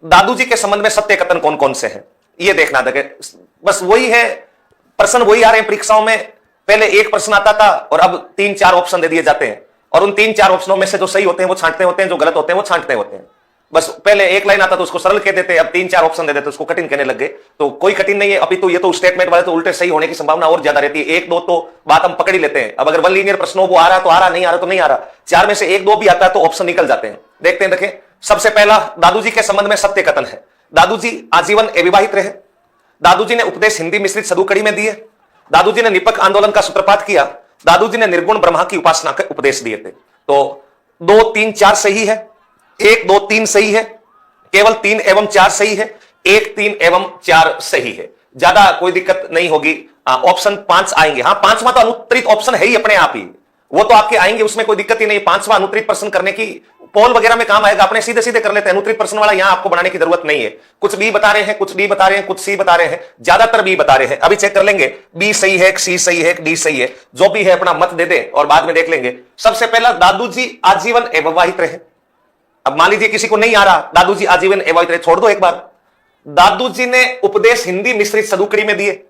दादू जी के संबंध में सत्य कथन कौन कौन से हैं ये देखना था। बस वही है, प्रश्न वही आ रहे हैं परीक्षाओं में। पहले एक प्रश्न आता था और अब 3-4 ऑप्शन दे दिए जाते हैं, और उन 3-4 ऑप्शनों में से जो सही होते हैं वो छांटते होते हैं, जो गलत होते हैं वो छांटते होते हैं। बस पहले एक लाइन आता तो उसको सरल कह देते, अब 3-4 ऑप्शन दे देते उसको कठिन कहने लग गए। तो कोई कठिन नहीं है अभी तो, ये तो स्टेटमेंट वाले तो उल्टे सही होने की संभावना और ज्यादा रहती है। 1-2 तो बात हम पकड़ ही लेते हैं। अब अगर वन लीनियर प्रश्न हो वो आ रहा तो आ रहा, नहीं आ रहा तो नहीं आ रहा। 4 में से 1-2 भी आता है तो ऑप्शन निकल जाते हैं। देखते हैं, देखें सबसे पहला दादू जी के संबंध में सत्य कथन है। दादू जी आजीवन अविवाहित रहे। दादू जी ने उपदेश हिंदी मिश्रित सदुकड़ी में दिए। दादू जी ने निपक आंदोलन का सूत्रपात किया। दादू जी ने निर्गुण ब्रह्मा की उपासना के उपदेश दिए थे। तो 2, 3, 4 सही है, 1, 2, 3 सही है, केवल 3 एवं 4 सही है, 1, 3 एवं 4 सही है, ज्यादा कोई दिक्कत नहीं होगी। ऑप्शन 5 आएंगे। हाँ, 5वां तो अनुत्तरित ऑप्शन है ही अपने आप ही, वो तो आपके आएंगे, उसमें कोई दिक्कत ही नहीं। 5वां अनुत्तरित प्रश्न करने की पोल वगैरह में काम आएगा, अपने सीधे सीधे कर लेते हैं। अनुत्तरित प्रश्न वाला यहां आपको बनाने की जरूरत नहीं है। कुछ बी बता रहे हैं, कुछ डी बता रहे हैं, कुछ सी बता रहे हैं, ज्यादातर बी बता रहे हैं। अभी चेक कर लेंगे बी सही है, सी सही है, डी सही है, जो भी है अपना मत दे दे और बाद में देख लेंगे। सबसे पहला दादू जी आजीवन अविवाहित रहे। अब मान लीजिए किसी को नहीं आ रहा दादू जी आजीवन अविवाहित रहे, छोड़ दो एक बार। दादू जी ने उपदेश हिंदी मिश्रित सदुकड़ी में दिए,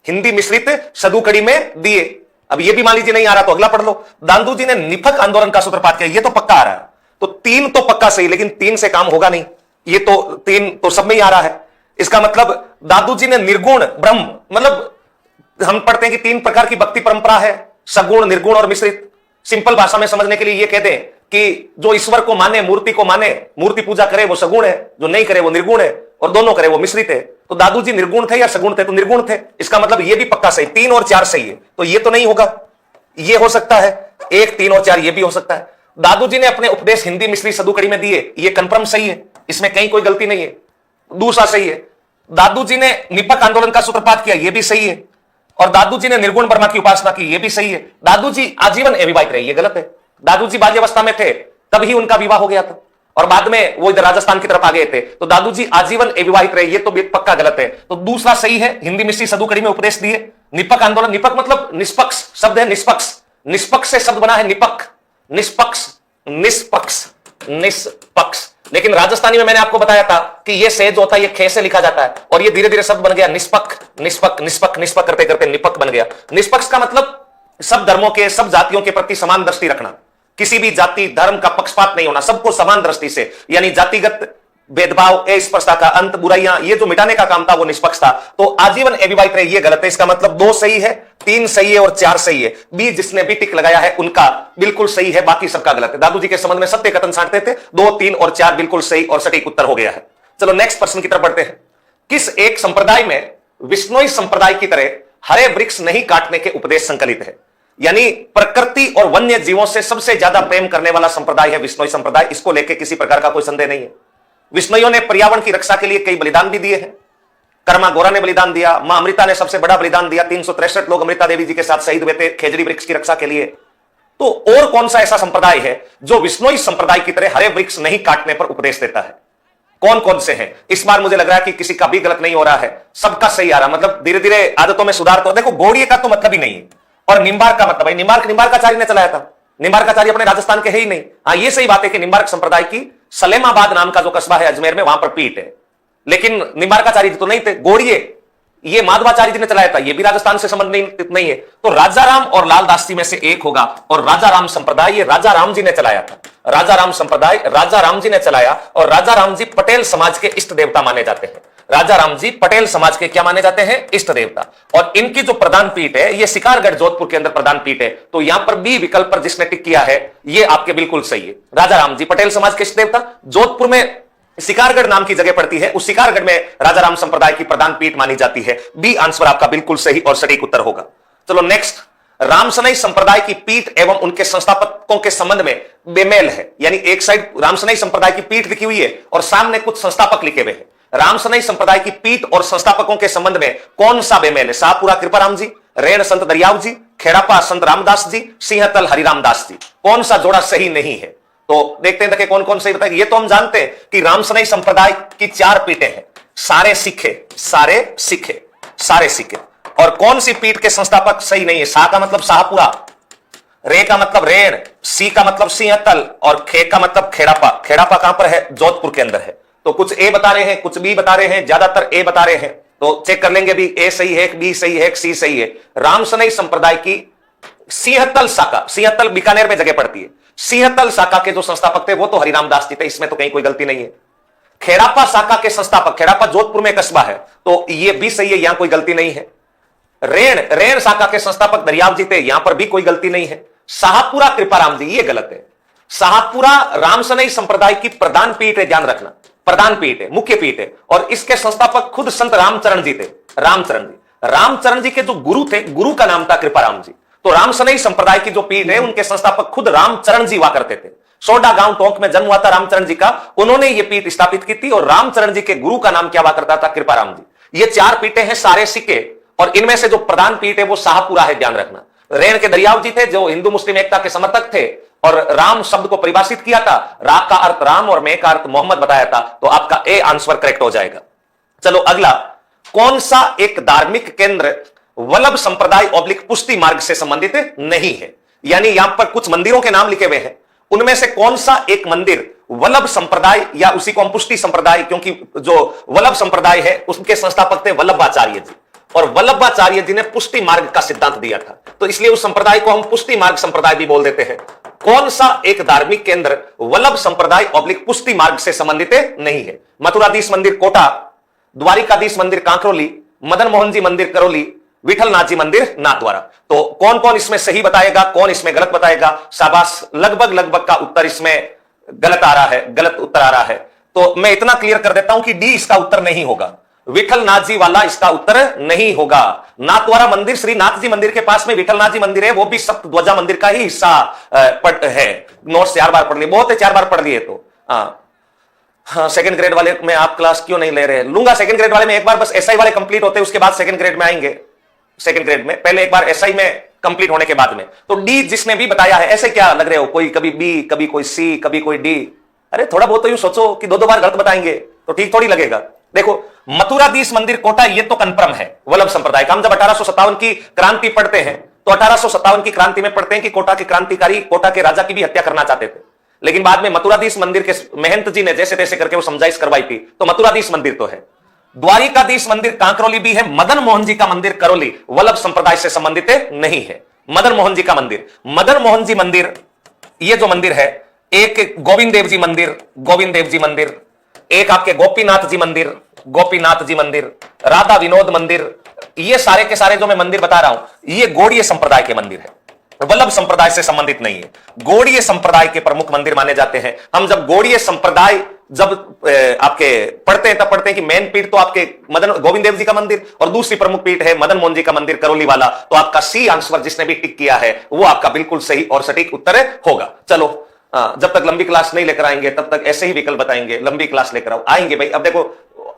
हिंदी मिश्रित सदुकड़ी में दिए। अब ये भी मान लीजिए नहीं आ रहा तो अगला पढ़ लो। दादू जी ने निपक आंदोलन का सूत्रपात किया, ये तो पक्का आ रहा है। तो 3 तो पक्का सही, लेकिन 3 से काम होगा नहीं। ये तो 3 तो सब में ही आ रहा है। इसका मतलब दादू जी ने निर्गुण ब्रह्म, मतलब हम पढ़ते हैं कि 3 प्रकार की भक्ति परंपरा है, सगुण, निर्गुण और मिश्रित। सिंपल भाषा में समझने के लिए ये कहते हैं कि जो ईश्वर को माने, मूर्ति को माने, मूर्ति पूजा करे वो सगुण है, जो नहीं करे वो निर्गुण है, और दोनों करे वो मिश्रित है। तो दादू जी निर्गुण थे या सगुण थे? तो निर्गुण थे। इसका मतलब ये भी पक्का सही, 3 और 4 सही है। तो ये तो नहीं होगा, ये हो सकता है 1, 3 और 4, ये भी हो सकता है। दादू जी ने अपने उपदेश हिंदी मिश्रित सदुकड़ी में दिए, ये कंफर्म सही है, इसमें कहीं कोई गलती नहीं है। दूसरा सही है। दादू जी ने निपक आंदोलन का सूत्रपात किया, ये भी सही है। और दादू जी ने निर्गुण ब्रह्मा की उपासना की, ये भी सही है। दादू जी आजीवन अविवाहित रहे, ये गलत है। दादू जी बाल्यावस्था में थे तभी उनका विवाह हो गया था, और बाद में वो इधर राजस्थान की तरफ आ गए थे। तो दादू जी आजीवन अविवाहित रहे, ये तो पक्का गलत है। तो दूसरा सही है, हिंदी मिश्रित सदुकड़ी में उपदेश दिए। निपक आंदोलन, निपक मतलब निष्पक्ष शब्द है, निष्पक्ष, निष्पक्ष से शब्द बना है निपक, निष्पक्ष, निष्पक्ष, निष्पक्ष। लेकिन राजस्थानी में मैंने आपको बताया था कि ये से जो होता है ये खे से लिखा जाता है, और ये धीरे धीरे शब्द बन गया निष्पक्ष, निष्पक्ष, निष्पक्ष, निष्पक्ष करते करते निपक बन गया। निष्पक्ष का मतलब सब धर्मों के, सब जातियों के प्रति समान दृष्टि रखना, किसी भी जाति धर्म का पक्षपात नहीं होना, सबको समान दृष्टि से, यानी जातिगत भेदभाव, अस्पृश्यता का अंत, बुराइयां, ये जो मिटाने का काम था वो निष्पक्ष था। तो आजीवन अविवाहित रहे, ये गलत है। इसका मतलब 2 सही है, 3 सही है और 4 सही है। बी जिसने भी टिक लगाया है उनका बिल्कुल सही है, बाकी सबका गलत है। दादू जी के संबंध में सत्य कथन छांटते थे, 2, 3 और 4 बिल्कुल सही और सटीक उत्तर हो गया है। चलो नेक्स्ट प्रश्न की तरफ बढ़ते हैं। किस एक संप्रदाय में विश्नोई संप्रदाय की तरह हरे वृक्ष नहीं काटने के उपदेश संकलित है? यानी प्रकृति और वन्य जीवों से सबसे ज्यादा प्रेम करने वाला संप्रदाय है विश्नोई संप्रदाय। इसको लेकर किसी प्रकार का कोई संदेह नहीं है। विश्नोइयों ने पर्यावरण की रक्षा के लिए कई बलिदान भी दिए हैं। कर्मा गोरा ने बलिदान दिया, मां अमृता ने सबसे बड़ा बलिदान दिया। 363 लोग अमृता देवी जी के साथ शहीद हुए थे खेजड़ी वृक्ष की रक्षा के लिए। तो और कौन सा ऐसा संप्रदाय है जो विश्नोई संप्रदाय की तरह हरे वृक्ष नहीं काटने पर उपदेश देता है? कौन कौन से हैं? इस बार मुझे लग रहा है कि किसी का भी गलत नहीं हो रहा है, सबका सही आ रहा। मतलब धीरे धीरे आदतों में सुधार। तो देखो घोड़िए का तो मतलब ही नहीं है, और निम्बार्क का मतलब है, निम्बार्काचार्य ने चलाया था। निम्बार्काचार्य अपने राजस्थान के है ही नहीं। हाँ, ये सही बात है कि निम्बार्क संप्रदाय की सलेमाबाद नाम का जो कस्बा है अजमेर में, वहां पर पीठ है, लेकिन निम्बार्काचार्य तो नहीं थे। घोड़िए ये माधवाचार्य जी ने चलाया था, ये भी राजस्थान से संबंध नहीं है। तो राजा राम और लाल दास जी में से एक होगा, और राजा राम संप्रदाय ये राजा राम जी ने चलाया था। राजा राम संप्रदाय राजा राम जी ने चलाया, और राजा राम जी पटेल समाज के इष्ट देवता माने जाते हैं। राजा राम जी पटेल समाज के क्या माने जाते हैं? इष्ट देवता। और इनकी जो प्रधान पीठ है ये शिकारगढ़ जोधपुर के अंदर प्रधान पीठ है। तो यहां पर बी विकल्प पर जिसने टिक किया है ये आपके बिल्कुल सही है। राजा राम जी पटेल समाज के इष्ट देवता, जोधपुर में शिकारगढ़ नाम की जगह पड़ती है, उस शिकारगढ़ में राजा राम संप्रदाय की प्रधान पीठ मानी जाती है। बी आंसर आपका बिल्कुल सही और सटीक उत्तर होगा। चलो नेक्स्ट, रामसनई संप्रदाय की पीठ एवं उनके संस्थापकों के संबंध में बेमेल है। यानी एक साइड रामसनई संप्रदाय की पीठ लिखी हुई है और सामने कुछ संस्थापक लिखे हुए हैं। रामसनई संप्रदाय की पीठ और संस्थापकों के संबंध में कौन सा बेमेल है? शाहपुरा कृपाराम जी, रेण संत दरियाव जी, खेड़ापा संत रामदास जी, सिंहतल हरिरामदास जी। कौन सा जोड़ा सही नहीं है? तो देखते हैं कौन कौन सही बताएगा। ये तो हम जानते हैं कि रामसनई संप्रदाय की 4 पीठें हैं, सारे सिखे, सारे सिखे, सारे सिखे। और कौन सी पीठ के संस्थापक सही नहीं है? शाह का मतलब शाहपुरा, रे का मतलब रेण, सी का मतलब सिंहतल, और खे का मतलब खेड़ापा। खेड़ापा कहां पर है? जोधपुर के अंदर है। तो कुछ ए बता रहे हैं, कुछ बी बता रहे हैं, ज्यादातर ए बता रहे हैं। तो चेक कर लेंगे भी ए सही है, बी सही है, सी सही है। रामसनई संप्रदाय की सिंहतल शाखा, सिंहतल बीकानेर में जगह पड़ती है, सिंहतल शाखा के जो संस्थापक थे वो तो हरिराम दास जी थे, इसमें तो कहीं कोई गलती नहीं है। खेड़ापा शाखा के संस्थापक, खेड़ापा जोधपुर में कस्बा है, तो ये भी सही है, यहां कोई गलती नहीं है। रेण शाखा के संस्थापक दरियाव जी थे, यहां पर भी कोई गलती नहीं है। शाहपुरा कृपाराम जी, ये गलत है। शाहपुरा रामसनई संप्रदाय की प्रधान पीठ है, ध्यान रखना, प्रधान पीठ है, मुख्य पीठ है, और इसके संस्थापक खुद संत रामचरण जी थे। रामचरण जी के जो गुरु थे, गुरु का नाम था कृपाराम जी। तो रामसनई संप्रदाय की जो पीठ है, उनके संस्थापक खुद रामचरण जी हुआ करते थे। सोडा गांव टोंक में जन्म हुआ था रामचरण जी का, उन्होंने ये पीठ स्थापित की थी, और रामचरण जी के गुरु का नाम क्या हुआ करता था? कृपाराम जी। ये 4 पीठें हैं सारे सिक्के, और इनमें से जो प्रधान पीठ है वो शाहपुरा है, ध्यान रखना। रेण के दरियाव जी थे, जो हिंदू मुस्लिम एकता के समर्थक थे, और राम शब्द को परिभाषित किया था, रा का अर्थ राम और मैं का अर्थ मोहम्मद बताया था, तो आपका ए आंसर करेक्ट हो जाएगा। चलो अगला, कौन सा एक धार्मिक केंद्र वल्लभ संप्रदाय ऑब्लिक पुष्टि मार्ग से संबंधित नहीं है? यानी यहां पर कुछ मंदिरों के नाम लिखे हुए हैं, उनमें से कौन सा एक मंदिर वल्लभ संप्रदाय, या उसी को हम पुष्टि संप्रदाय, क्योंकि जो वल्लभ संप्रदाय है उसके संस्थापक थे वल्लभाचार्य जी, और वल्लभाचार्य जी ने पुष्टि मार्ग का सिद्धांत दिया था, तो इसलिए उस संप्रदाय को हम पुष्टि मार्ग संप्रदाय भी बोल देते हैं। कौन सा एक धार्मिक केंद्र वल्लभ संप्रदाय ऑब्लिक पुष्टि मार्ग से संबंधित नहीं है? मथुराधीश मंदिर कोटा, द्वारिकाधीश मंदिर कांकरोली, मदन मोहन जी मंदिर करौली, विठलनाथ जी मंदिर नाथद्वारा। तो कौन कौन इसमें सही बताएगा, कौन इसमें गलत बताएगा? शाबाश, लगभग का उत्तर इसमें गलत आ रहा है, गलत उत्तर आ रहा है। तो मैं इतना क्लियर कर देता हूं कि डी इसका उत्तर नहीं होगा, विठलनाथ जी वाला इसका उत्तर नहीं होगा। नाथद्वारा मंदिर श्री नाथ जी मंदिर के पास में विठलनाथ जी मंदिर है, वो भी सप्तध्वजा मंदिर का ही हिस्सा है। नोट्स 4 बार पढ़ लिए, बहुत है, 4 बार पढ़ लिए। तो हाँ, सेकंड ग्रेड वाले में आप क्लास क्यों नहीं ले रहे? लूंगा सेकंड ग्रेड वाले में, एक बार बस एसआई वाले कंप्लीट होते हैं, उसके बाद सेकंड ग्रेड में आएंगे। सेकंड ग्रेड में पहले एक बार एसआई में कंप्लीट होने के बाद में। तो डी जिसने भी बताया है, ऐसे क्या लग रहे हो, कोई कभी बी, कभी कोई सी, कभी कोई डी? अरे थोड़ा बहुत तो यूं सोचो कि 2 बार गलत बताएंगे तो ठीक थोड़ी लगेगा। देखो, मथुराधीश मंदिर कोटा, ये तो कन्फर्म है वल्लभ संप्रदाय का। हम जब 1857 की क्रांति पढ़ते हैं, तो 1857 की क्रांति में पढ़ते हैं कि कोटा के क्रांतिकारी कोटा के राजा की भी हत्या करना चाहते थे, लेकिन बाद में मथुराधीश मंदिर के महंत जी ने जैसे तैसे करके वो समझाइश करवाई थी, तो मथुराधीश मंदिर तो है। द्वारिकाधीश मंदिर कांकरोली भी है, मदन मोहन जी का मंदिर करौली वल्लभ संप्रदाय से संबंधित नहीं है। मदन मोहन जी का मंदिर, मदन मोहन जी मंदिर, ये जो मंदिर है, एक गोविंद देव जी मंदिर, गोविंद देव जी मंदिर, एक आपके गोपीनाथ जी मंदिर, गोपीनाथ जी मंदिर, राधा विनोद मंदिर, ये सारे के सारे जो मैं मंदिर बता रहा हूं, ये गौड़ीय संप्रदाय के मंदिर है, वल्लभ संप्रदाय से संबंधित नहीं है। गौड़ीय संप्रदाय के प्रमुख मंदिर माने जाते हैं। हम जब गौड़ीय संप्रदाय जब आपके पढ़ते हैं, तब पढ़ते हैं कि मेन पीठ तो आपके मदन गोविंद देव जी का मंदिर, और दूसरी प्रमुख पीठ है मदन मोहन जी का मंदिर करौली वाला। तो आपका सी आंसर जिसने भी टिक किया है वो आपका बिल्कुल सही और सटीक उत्तर होगा। चलो, जब तक लंबी क्लास नहीं लेकर आएंगे तब तक ऐसे ही विकल्प बताएंगे, लंबी क्लास लेकर आओ। आएंगे भाई, अब देखो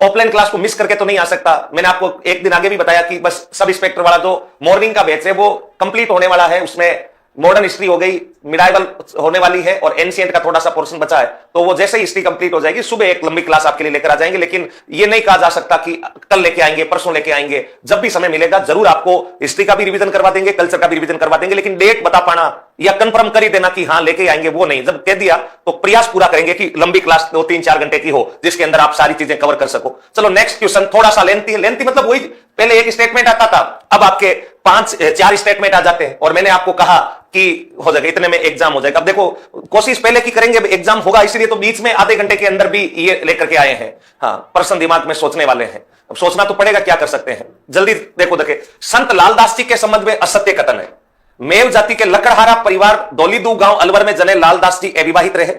ऑफलाइन क्लास को मिस करके तो नहीं आ सकता। मैंने आपको एक दिन आगे भी बताया कि बस सब इंस्पेक्टर वाला जो मॉर्निंग का बैच है वो कंप्लीट होने वाला है, उसमें मॉडर्न हिस्ट्री हो गई, मिडाइवल होने वाली है, और एंशिएंट का थोड़ा सा पोर्शन बचा है। तो वो जैसे ही हिस्ट्री कंप्लीट हो जाएगी, सुबह एक लंबी क्लास आपके लिए लेकर आ जाएंगे। लेकिन ये नहीं कहा जा सकता कि कल लेके आएंगे, परसों लेके आएंगे, जब भी समय मिलेगा जरूर आपको हिस्ट्री का भी रिवीजन करवा देंगे, कल्चर का भी रिवीजन करवा देंगे। लेकिन डेट बता पाना या कंफर्म कर ही देना कि हाँ लेके आएंगे, वो नहीं। जब कह दिया तो प्रयास पूरा करेंगे कि लंबी क्लास 2-3-4 घंटे की हो, जिसके अंदर आप सारी चीजें कवर कर सको। चलो नेक्स्ट क्वेश्चन थोड़ा सा लेंथी है। लेंथी मतलब वही, पहले एक स्टेटमेंट आता था, अब आपके 5-4 स्टेटमेंट आ जाते हैं, और मैंने आपको कहा कि हो जाएगा इतने में एग्जाम हो जाएगा। अब देखो, कोशिश पहले की करेंगे, एग्जाम होगा, इसलिए तो बीच में आधे घंटे के अंदर भी ये लेकर के आए हैं। हाँ, पर्सन दिमाग में सोचने वाले हैं, अब सोचना तो पड़ेगा, क्या कर सकते हैं। जल्दी देखो, देखे संत लालदास जी के संबंध में असत्य कथन है। मेव जाति के लकड़हारा परिवार दौलीदू गांव अलवर में जने लालदास जी अविवाहित रहे।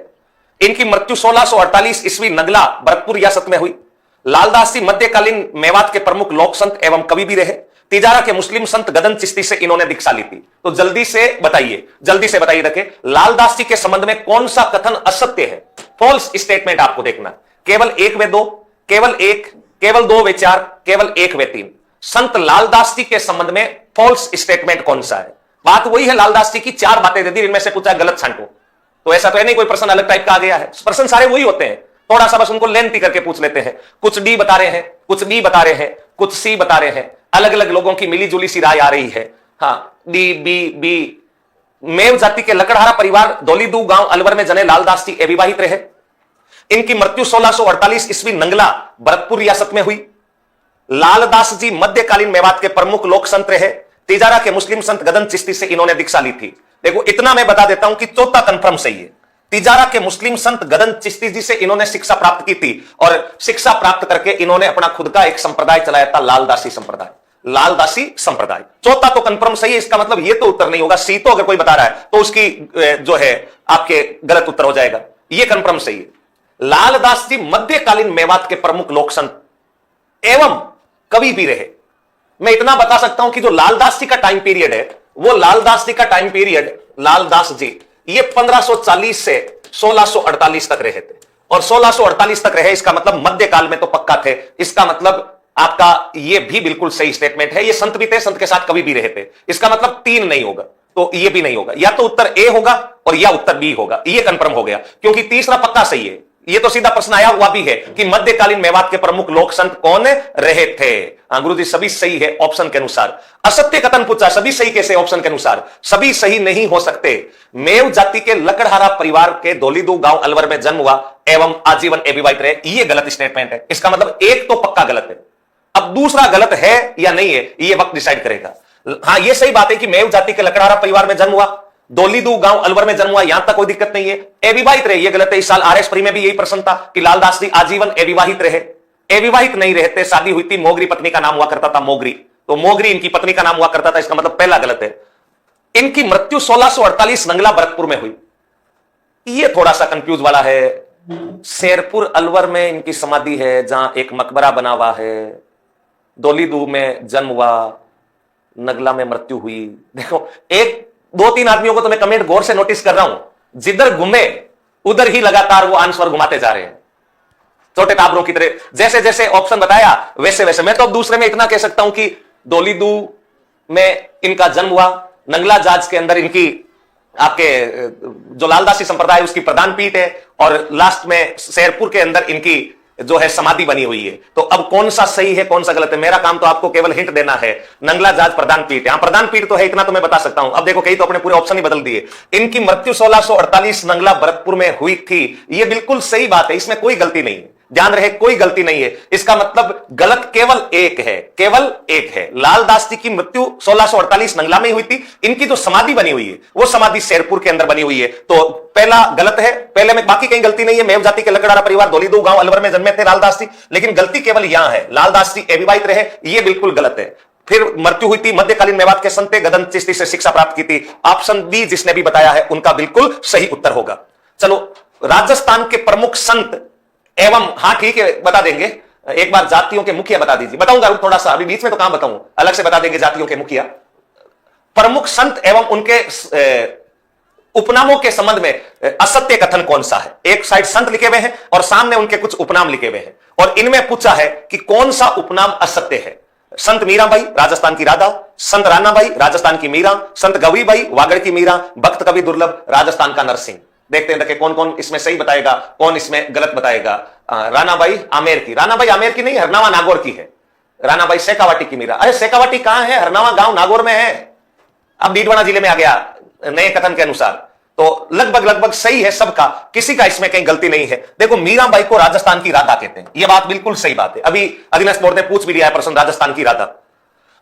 इनकी मृत्यु 1648 ईस्वी नगला भरतपुर रियासत में हुई। लालदास जी मध्यकालीन मेवात के प्रमुख लोक संत एवं कवि भी रहे। तिजारा के मुस्लिम संत गदन चिश्ती से इन्होंने दीक्षा ली थी। तो जल्दी से बताइए रखे, लालदास जी के संबंध में कौन सा कथन असत्य है? फॉल्स स्टेटमेंट आपको देखना, केवल 1 व 2, केवल 1, केवल 2 व 4, केवल 1 व 3। संत लालदास जी के संबंध में फॉल्स स्टेटमेंट कौन सा है? बात वही है, लालदास जी की 4 बातें दे दी, इनमें से पूछा गलत छांटो। तो ऐसा तो है नहीं कोई प्रश्न अलग टाइप का आ गया है, प्रश्न सारे वही होते हैं, थोड़ा सा बस उनको लेंथी करके पूछ लेते हैं। कुछ डी बता रहे हैं, कुछ बी बता रहे हैं, कुछ सी बता रहे हैं, अलग अलग लोगों की मिलीजुली सी राय आ रही है। हाँ, डी बी। मेव जाति के लकड़हारा परिवार दौलीदू गांव अलवर में जने लालदास जी अविवाहित रहे। इनकी मृत्यु 1648 ईस्वी नंगला भरतपुर रियासत में हुई। लालदास जी मध्यकालीन मेवात के प्रमुख लोक संत रहे। तिजारा के मुस्लिम संत गदन चिश्ती से इन्होंने दीक्षा ली थी। देखो इतना मैं बता देता हूं कि चौथा कंफर्म सही है। तिजारा के मुस्लिम संत गदन चिश्ती जी से इन्होंने शिक्षा प्राप्त की थी और शिक्षा प्राप्त करके इन्होंने अपना खुद का एक संप्रदाय चलाया था, लालदासी संप्रदाय। लालदासी संप्रदाय चौथा तो कंफर्म सही है। इसका मतलब ये तो उत्तर नहीं होगा। सी तो अगर कोई बता रहा है तो उसकी जो है आपके गलत उत्तर हो जाएगा। ये कंफर्म सही है। लालदास जी मध्यकालीन मेवात के प्रमुख लोक संत एवं कवि भी रहे। मैं इतना बता सकता हूं कि जो लालदास जी का टाइम पीरियड है, वो लालदास जी का टाइम पीरियड, लालदास जी ये 1540 से 1648 तक रहे थे और 1648 तक रहे। इसका मतलब मध्यकाल में तो पक्का थे। इसका मतलब आपका ये भी बिल्कुल सही स्टेटमेंट है। ये संत भी थे, संत के साथ कवि भी रहे थे। इसका मतलब 3 नहीं होगा, तो ये भी नहीं होगा। या तो उत्तर ए होगा और या उत्तर बी होगा। ये कंफर्म हो गया क्योंकि तीसरा पक्का सही है। ये तो सीधा प्रश्न आया हुआ भी है कि मध्यकालीन मेवात के प्रमुख लोक संत कौन रहे थे। गुरु जी सभी सही है ऑप्शन के अनुसार। असत्य कथन पूछा, सभी सही कैसे ऑप्शन के अनुसार? सभी सही नहीं हो सकते। मेव जाति के लकड़हारा परिवार के धोलीदू गांव अलवर में जन्म हुआ एवं आजीवन अविवाहित रहे। ये गलत स्टेटमेंट है। इसका मतलब एक तो पक्का गलत है। अब दूसरा गलत है या नहीं है ये वक्त डिसाइड करेगा। हां ये सही बात है कि मेव जाति के लकड़हारा परिवार में जन्म हुआ, दोलीदू गांव अलवर में जन्म हुआ, यहां तक कोई दिक्कत नहीं है। अविवाहित रहे ये गलत है। इस साल आरएस प्री में भी यही प्रश्न था कि लालदास जी आजीवन अविवाहित रहे। अविवाहित नहीं रहते, शादी हुई थी, मोगरी पत्नी का नाम हुआ करता था मोगरी, तो मोगरी इनकी पत्नी का नाम हुआ करता था। इसका मतलब पहला गलत है। इनकी मृत्यु 1648 नंगला भरतपुर में हुई। ये थोड़ा सा कंफ्यूज वाला है। शेरपुर अलवर में इनकी समाधि है जहां एक मकबरा बना हुआ है। दोलीदू में जन्म हुआ, नगला में मृत्यु हुई। देखो एक 2-3 आदमियों को तो मैं कमेंट गौर से नोटिस कर रहा हूं, जिधर घूमे उधर ही लगातार वो आंसर घुमाते जा रहे हैं छोटे टाबरों की तरह। जैसे जैसे ऑप्शन बताया वैसे वैसे। मैं तो अब दूसरे में इतना कह सकता हूं कि दोलीदू में इनका जन्म हुआ, नंगला जाज के अंदर इनकी आपके जो लालदासी संप्रदाय उसकी प्रधान पीठ है और लास्ट में शेरपुर के अंदर इनकी जो है समाधि बनी हुई है। तो अब कौन सा सही है कौन सा गलत है? मेरा काम तो आपको केवल हिंट देना है। नंगला जाज प्रधान पीठ, यहां प्रधान पीठ तो है, इतना तो मैं बता सकता हूं। अब देखो कई तो अपने पूरे ऑप्शन ही बदल दिए। इनकी मृत्यु 1648 नंगला भरतपुर में हुई थी। यह बिल्कुल सही बात है, इसमें कोई गलती नहीं है। ध्यान रहे कोई गलती नहीं है। इसका मतलब गलत केवल एक है, केवल एक है। लालदास जी की मृत्यु 1648 नंगला में हुई थी। इनकी जो समाधि बनी हुई है वो समाधि शेरपुर के अंदर बनी हुई है। तो पहला गलत है। पहले में बाकी कहीं गलती नहीं है। मेव जाति के लकड़हारा परिवार दोलीदू गांव अलवर में जन्मे थे लालदास जी, लेकिन गलती केवल यहां है। लालदास जी अविवाहित रहे, यह बिल्कुल गलत है। फिर मृत्यु हुई थी मध्यकालीन मेवात के संत गदन चिश्ती से शिक्षा प्राप्त की थी। ऑप्शन बी जिसने भी बताया है उनका बिल्कुल सही उत्तर होगा। चलो राजस्थान के प्रमुख संत एवं, हां ठीक है बता देंगे। एक बार जातियों के मुखिया बता दीजिए। बताऊंगा थोड़ा सा, अभी बीच में तो कहां बताऊं, अलग से बता देंगे जातियों के मुखिया। प्रमुख संत एवं उनके उपनामों के संबंध में असत्य कथन कौन सा है? एक साइड संत लिखे हुए हैं और सामने उनके कुछ उपनाम लिखे हुए हैं और इनमें पूछा है कि कौन सा उपनाम असत्य है। संत मीराबाई राजस्थान की राधा, संत रानाबाई राजस्थान की मीरा, संत गौरीबाई वागड़ की मीरा, भक्त कवि दुर्लभ राजस्थान का नरसिंह। देखते हैं कौन कौन इसमें सही बताएगा कौन इसमें गलत बताएगा। रानाबाई आमेर की, रानाबाई आमेर की नहीं, हरनावा नागौर की है। रानाबाई शेखावाटी की मीरा। अरे शेखावाटी कहां है? हरनावा गांव नागौर में है। अब डीडवाना जिले में आ गया नए कथन के अनुसार। तो लगभग सही है सबका, किसी का इसमें कहीं गलती नहीं है। देखो मीराबाई को राजस्थान की राधा कहते हैं, यह बात बिल्कुल सही बात है। अभी अविनाश बोर्ड ने पूछ भी लिया है प्रश्न, राजस्थान की राधा।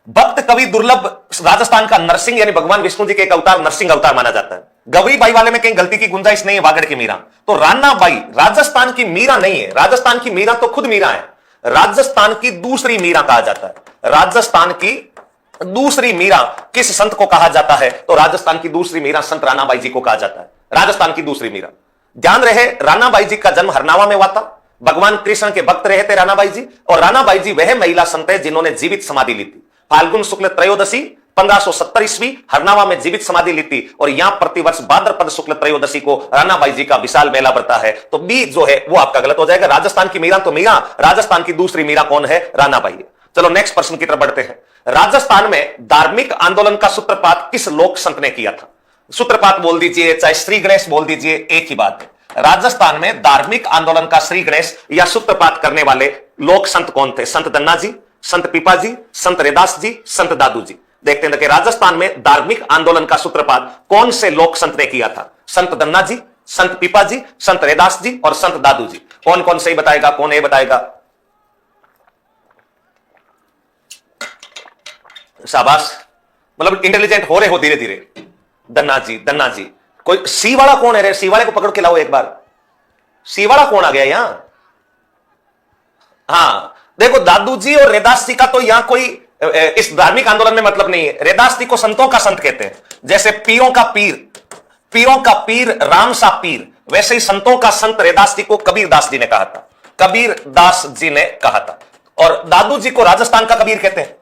भक्त कवि दुर्लभ राजस्थान का नरसिंह, यानी भगवान विष्णु जी के एक अवतार नरसिंह अवतार माना जाता है। गौरीबाई वाले में कहीं गलती की गुंजाइश नहीं है, वागड़ की मीरा। तो रानाबाई राजस्थान की मीरा नहीं है। राजस्थान की मीरा तो खुद मीरा है, राजस्थान की दूसरी मीरा कहा जाता है। राजस्थान की दूसरी मीरा किस संत को कहा जाता है? तो राजस्थान की दूसरी मीरा संत रानाबाई जी को कहा जाता है। राजस्थान की दूसरी मीरा। ध्यान रहे रानाबाई जी का जन्म हरनावा में हुआ था। भगवान कृष्ण के भक्त रहे थे रानाबाई जी, और रानाबाई जी वह महिला संत है जिन्होंने जीवित समाधि ली थी। फाल्गुन शुक्ल त्रयोदशी 1570 ईस्वी हरनावा में जीवित समाधि ली थी, और यहां प्रतिवर्ष भाद्रपद शुक्ल त्रयोदशी को रानाबाई जी का विशाल मेला बढ़ता है। तो बी जो है वो आपका गलत हो जाएगा। राजस्थान की मीरा तो मीरा, राजस्थान की दूसरी मीरा कौन है? रानाबाई है। चलो नेक्स्ट प्रश्न की तरफ बढ़ते हैं। राजस्थान में धार्मिक आंदोलन का सूत्रपात किस लोक संत ने किया था? सूत्रपात बोल दीजिए चाहे श्री गणेश बोल दीजिए, एक ही बात है। राजस्थान में धार्मिक आंदोलन का श्री गणेश या सूत्रपात करने वाले लोक संत कौन थे? संत दन्ना जी, संत पीपाजी, संत रैदास जी, संत दादू जी। देखते हैं कि राजस्थान में धार्मिक आंदोलन का सूत्रपात कौन से लोक संत ने किया था? संत दन्ना जी, संत पीपाजी, संत रैदास जी और संत दादू जी। कौन कौन सही बताएगा, कौन ए बताएगा? शाबाश, मतलब इंटेलिजेंट हो रहे हो धीरे धीरे। दन्ना जी, दन्ना जी। कोई सी वाला कौन है रे? सी वाले को पकड़ के लाओ एक बार। सी वाला कौन आ गया यहां? हाँ देखो, दादू जी और रैदास जी का तो यहां कोई इस धार्मिक आंदोलन में मतलब नहीं है। रैदास जी को संतों का संत कहते हैं, जैसे पीरों का पीर, पीरों का पीर राम सा पीर, वैसे ही संतों का संत रैदास जी को कबीर दास जी ने कहा था, कबीर दास जी ने कहा था। और दादू जी को राजस्थान का कबीर कहते हैं।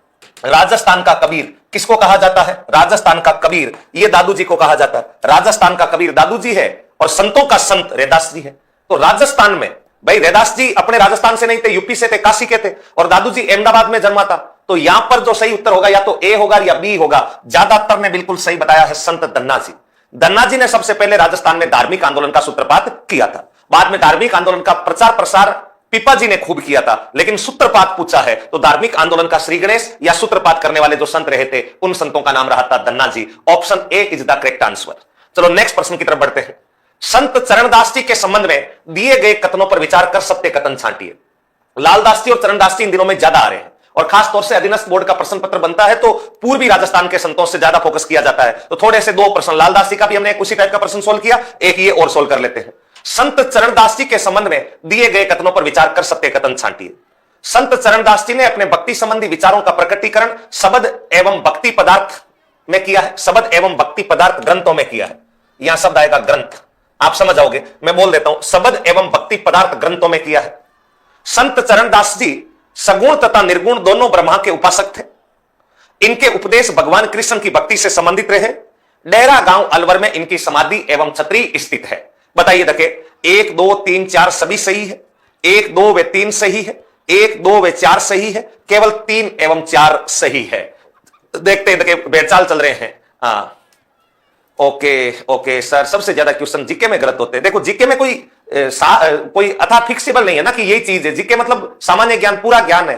राजस्थान का कबीर किसको कहा जाता है? राजस्थान का कबीर ये दादू जी को कहा जाता है। राजस्थान का कबीर दादू जी है और संतों का संत रैदास जी है। तो राजस्थान में भाई रैदास जी अपने राजस्थान से नहीं थे, यूपी से थे, काशी के थे, और दादू जी अहमदाबाद में जन्मा था। तो यहां पर जो सही उत्तर होगा या तो ए होगा या बी होगा। ज्यादातर ने बिल्कुल सही बताया है संत दन्ना जी। दन्ना जी ने सबसे पहले राजस्थान में धार्मिक आंदोलन का सूत्रपात किया था। बाद में धार्मिक आंदोलन का प्रचार प्रसार पिपा जी ने खूब किया था, लेकिन सूत्रपात पूछा है तो धार्मिक आंदोलन का श्री गणेश या सूत्रपात करने वाले जो संत रहे थे उन संतों का नाम रहा था Danna ji. Option A is the correct answer. चलो नेक्स्ट प्रश्न की तरफ बढ़ते हैं। संत चरणदास जी के संबंध में दिए गए कथनों पर विचार कर सत्य कथन छांटिए। लालदास जी और चरणदास जी इन दिनों में ज्यादा आ रहे हैं और खास तौर से अधीनस्थ बोर्ड का प्रश्न पत्र बनता है तो पूर्वी राजस्थान के संतों से ज्यादा फोकस किया जाता है। तो थोड़े से दो प्रश्न, लालदास जी का भी हमने उसी टाइप का प्रश्न सोल्व किया, एक ये और सोल्व कर लेते हैं। संत चरणदास जी के संबंध में दिए गए कथनों पर विचार कर सत्य कथन छांटिए। संत चरणदास जी ने अपने भक्ति संबंधी विचारों का प्रकटीकरण शब्द एवं भक्ति पदार्थ में किया है, शब्द एवं भक्ति पदार्थ ग्रंथों में किया है। यहां शब्द आएगा ग्रंथ, आप समझ जाओगे, मैं बोल देता हूं, शब्द एवं भक्ति पदार्थ ग्रंथों में किया है। संत चरणदास जी सगुण तथा निर्गुण दोनों ब्रह्मा के उपासक थे। इनके उपदेश भगवान कृष्ण की भक्ति से संबंधित रहे। डेरा गांव अलवर में इनकी समाधि एवं छत्री स्थित है। बताइए देखिए, 1 2 3 4 सभी सही है, 1 2 व 3 सही है, 1 2 व 4 सही है, केवल 3 एवं 4 सही है। देखते हैं, देखिए बेचाल चल रहे हैं। हाँ ओके सर, सबसे ज्यादा क्वेश्चन जीके में गलत होते हैं। देखो जीके में कोई अथा फिक्सेबल नहीं है ना कि यही चीज है। जीके मतलब सामान्य ज्ञान, पूरा ज्ञान है,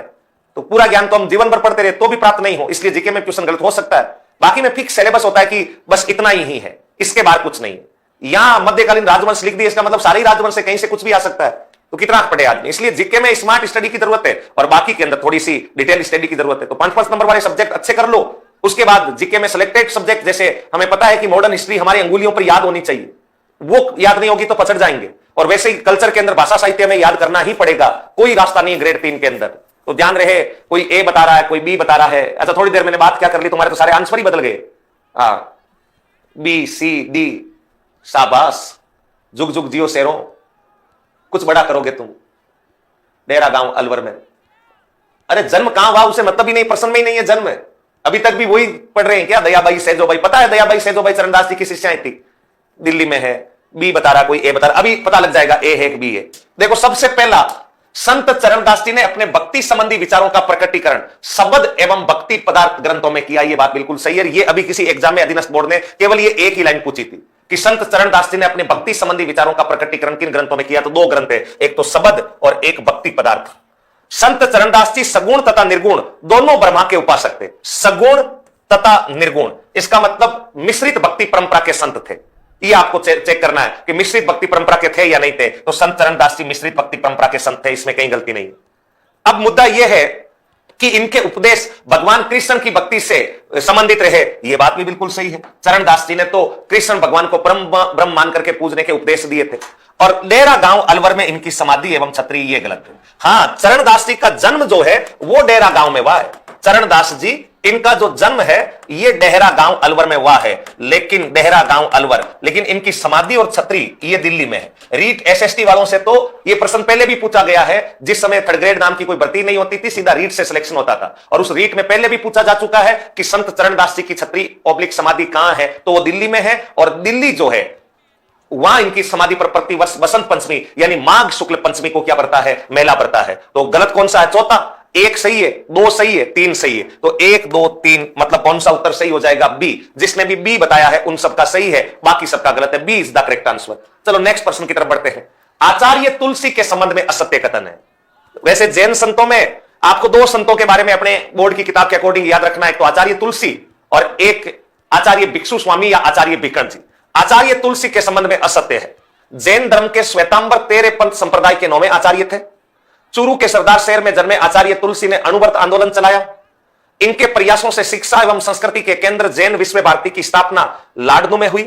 तो पूरा ज्ञान तो हम जीवन भर पढ़ते रहे तो भी प्राप्त नहीं हो, इसलिए जीके में क्वेश्चन गलत हो सकता है। बाकी में फिक्स सिलेबस होता है कि बस इतना ही है, इसके बाद कुछ नहीं है। यहां मध्यकालीन राजवंश लिख दिया, इसका मतलब सारे ही राजवंश से कहीं से कुछ भी आ सकता है, तो कितना पढ़े आदमी। इसलिए जीके में स्मार्ट स्टडी की जरूरत है और बाकी के अंदर थोड़ी सी डिटेल स्टडी की जरूरत है। तो 5 नंबर वाले सब्जेक्ट अच्छे कर लो, उसके बाद जीके में सिलेक्टेड सब्जेक्ट, जैसे हमें पता है कि मॉडर्न हिस्ट्री हमारी अंगुलियों पर याद होनी चाहिए, वो याद नहीं होगी तो पछड़ जाएंगे। और वैसे ही कल्चर के अंदर भाषा साहित्य में याद करना ही पड़ेगा, कोई रास्ता नहीं है ग्रेड 3 के अंदर। तो ध्यान रहे, कोई ए बता रहा है, कोई बी बता रहा है। अच्छा थोड़ी देर मैंने बात क्या कर ली, तुम्हारे तो सारे आंसर ही बदल गए। बी सी डी, शाबाश, जुग जुग जियो शेरों, कुछ बड़ा करोगे तुम। डेरा गांव अलवर में, अरे जन्म कहां हुआ उसे मतलब ही नहीं, प्रश्न में ही नहीं है जन्म। अभी तक भी वही पढ़ रहे हैं क्या? दयाबाई सेजोबाई, पता है दयाबाई सेजोबाई चरणदास जी की शिष्याएं थी, दिल्ली में है। बी बता रहा, कोई ए बता रहा, अभी पता लग जाएगा ए है कि बी है। देखो सबसे पहला संत चरणदास जी ने अपने भक्ति संबंधी विचारों का प्रकटीकरण शब्द एवं भक्ति पदार्थ ग्रंथों में किया। ये बात बिल्कुल सही है। ये अभी किसी एग्जाम में अधीनस्थ बोर्ड ने केवल ये एक ही लाइन पूछी थी कि संत चरणदास जी ने अपने भक्ति संबंधी विचारों का प्रकटीकरण किन ग्रंथों में किया। तो 2 ग्रंथ है, एक तो शब्द और एक भक्ति पदार्थ। संत चरणदास जी सगुण तथा निर्गुण दोनों ब्रह्मा के उपासक थे। सगुण तथा निर्गुण, इसका मतलब मिश्रित भक्ति परंपरा के संत थे। ये आपको चेक करना है कि मिश्रित भक्ति परंपरा के थे या नहीं थे। तो संत चरणदास जी मिश्रित भक्ति परंपरा के संत थे, इसमें कहीं गलती नहीं है। अब मुद्दा यह है कि इनके उपदेश भगवान कृष्ण की भक्ति से संबंधित रहे, यह बात भी बिल्कुल सही है। चरणदास जी ने तो कृष्ण भगवान को ब्रह्म मान करके पूजने के उपदेश दिए थे। और डेरा गांव अलवर में इनकी समाधि एवं छत्री, ये गलत है। हाँ, चरणदास जी का जन्म जो है वो डेरा गांव में हुआ है। चरणदास जी इनका जो जन्म है ये डेहरा गांव अलवर में हुआ है, लेकिन डेहरा गांव अलवर, लेकिन इनकी समाधि और छत्री ये दिल्ली में है। रीट एसएसटी वालों से तो ये प्रश्न पहले भी पूछा गया है। जिस समय थर्ड ग्रेड नाम की कोई भर्ती नहीं होती थी, सीधा रीट से सिलेक्शन होता था, और उस रीट में पहले भी पूछा जा चुका है कि संत चरणदास जी की छत्री ऑब्लिक समाधि कहां है, तो वो दिल्ली में है। और दिल्ली जो है वहां इनकी समाधि पर प्रतिवर्ष बसंत पंचमी यानी माघ शुक्ल पंचमी को क्या बढ़ता है, मेला बढ़ता है। तो गलत कौन सा है? चौथा। 1 सही है, 2 सही है, 3 सही है। तो 1 2 3 मतलब कौन सा उत्तर सही हो जाएगा? बी। जिसने भी बी बताया है उन सबका सही है, बाकी सबका गलत है। B is the correct answer. चलो नेक्स्ट प्रश्न की तरफ बढ़ते हैं। आचार्य तुलसी के संबंध में असत्य कथन है। वैसे जैन संतों में आपको 2 संतों के बारे में अपने बोर्ड की किताब के अकॉर्डिंग याद रखना है, एक तो आचार्य तुलसी और एक आचार्य भिक्षु स्वामी या आचार्य भिकण जी। आचार्य तुलसी के संबंध में असत्य है। जैन धर्म के श्वेतांबर 13 पंथ संप्रदाय के 9वें आचार्य थे। चूरू के सरदार शहर में जन्मे आचार्य तुलसी ने अणुव्रत आंदोलन चलाया। इनके प्रयासों से शिक्षा एवं संस्कृति के केंद्र जैन विश्व भारती की स्थापना लाडनू में हुई।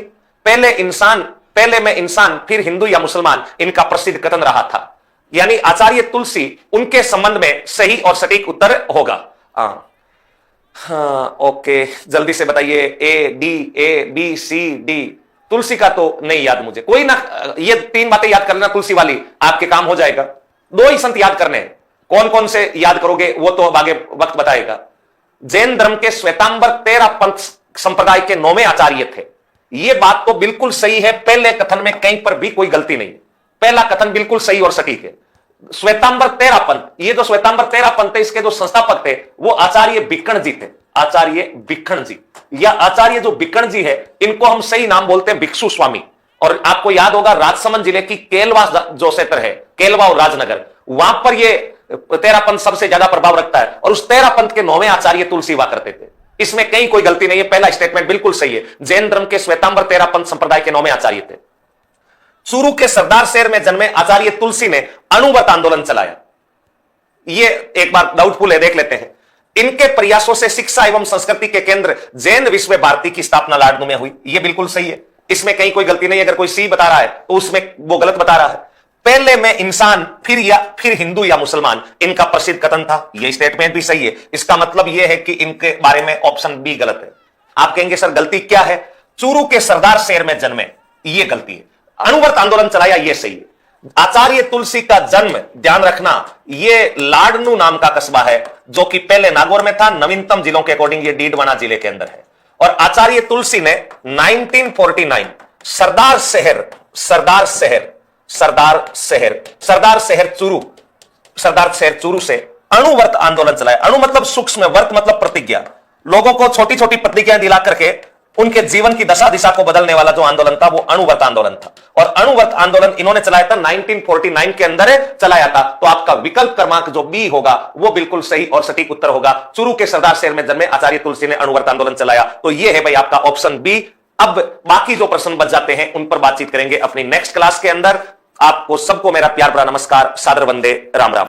पहले में इंसान फिर हिंदू या मुसलमान, इनका प्रसिद्ध कथन रहा था। यानी आचार्य तुलसी, उनके संबंध में सही और सटीक उत्तर होगा। हाँ, ओके, जल्दी से बताइए। A B C D. तुलसी का तो नहीं याद मुझे, कोई ना, ये 3 बातें याद कर लेना तुलसी वाली, आपके काम हो जाएगा। 2 ही संत याद करने हैं, कौन कौन से याद करोगे वो तो आगे वक्त बताएगा। जैन धर्म के श्वेतांबर 13 पंथ संप्रदाय के 9वें आचार्य थे। यह बात तो बिल्कुल सही है, पहले कथन में कहीं पर भी कोई गलती नहीं है, पहला कथन बिल्कुल सही और सटीक है। श्वेतांबर 13 पंथ, ये जो श्वेतांबर 13 पंथ थे, इसके जो संस्थापक थे वो आचार्य बिक्कण जी थे। आचार्य बिक्कण जी, या आचार्य जो बिक्कण जी है, इनको हम सही नाम बोलते हैं भिक्षु स्वामी। और आपको याद होगा राजसमंद जिले की केलवा जो क्षेत्र है, केलवा और राजनगर, वहां पर ये 13 पंथ सबसे ज्यादा प्रभाव रखता है। और उस 13 पंथ के 9वें आचार्य तुलसी हुआ करते थे। इसमें कहीं कोई गलती नहीं है, पहला स्टेटमेंट बिल्कुल सही है। जैन धर्म के श्वेतांबर 13 पंथ संप्रदाय के 9वें आचार्य थे। चूरू के सरदार शहर में जन्मे आचार्य तुलसी ने अणुव्रत आंदोलन चलाया। ये एक बार डाउटफुल है, देख लेते हैं। इनके प्रयासों से शिक्षा एवं संस्कृति के केंद्र जैन विश्व भारती की स्थापना लाडनू में हुई। यह बिल्कुल सही है, इसमें कहीं कोई गलती नहीं। अगर कोई सी बता रहा है तो उसमें वो गलत बता रहा है। पहले में इंसान फिर हिंदू या मुसलमान, इनका प्रसिद्ध कथन था। यह स्टेटमेंट भी सही है। इसका मतलब यह है कि इनके बारे में ऑप्शन बी गलत है। आप कहेंगे सर गलती क्या है? चूरू के सरदार शहर में जन्मे, यह गलती है। अणुव्रत आंदोलन चलाया, यह सही है। आचार्य तुलसी का जन्म, ध्यान रखना, यह लाडनू नाम का कस्बा है, जो कि पहले नागौर में था। नवीनतम जिलों के अकॉर्डिंग यह डीडवाना जिले के अंदर है। और आचार्य तुलसी ने 1949 सरदार शहर चूरू से अणुव्रत आंदोलन चलाया। अणु मतलब सूक्ष्म, वर्त मतलब प्रतिज्ञा। लोगों को छोटी छोटी प्रतिज्ञाएं दिला करके उनके जीवन की दशा दिशा को बदलने वाला जो आंदोलन था वो अणुव्रत आंदोलन था। और अणुव्रत आंदोलन इन्होंने चलाया था 1949 के अंदर चलाया था। तो आपका विकल्प क्रमांक जो बी होगा वो बिल्कुल सही और सटीक उत्तर होगा। चूरू के सरदार शहर में जन्मे आचार्य तुलसी ने अणुव्रत आंदोलन चलाया। तो ये है भाई आपका ऑप्शन बी। अब बाकी जो प्रश्न बच जाते हैं उन पर बातचीत करेंगे अपनी नेक्स्ट क्लास के अंदर। आपको सबको मेरा प्यार भरा नमस्कार, सादर वंदे, राम राम।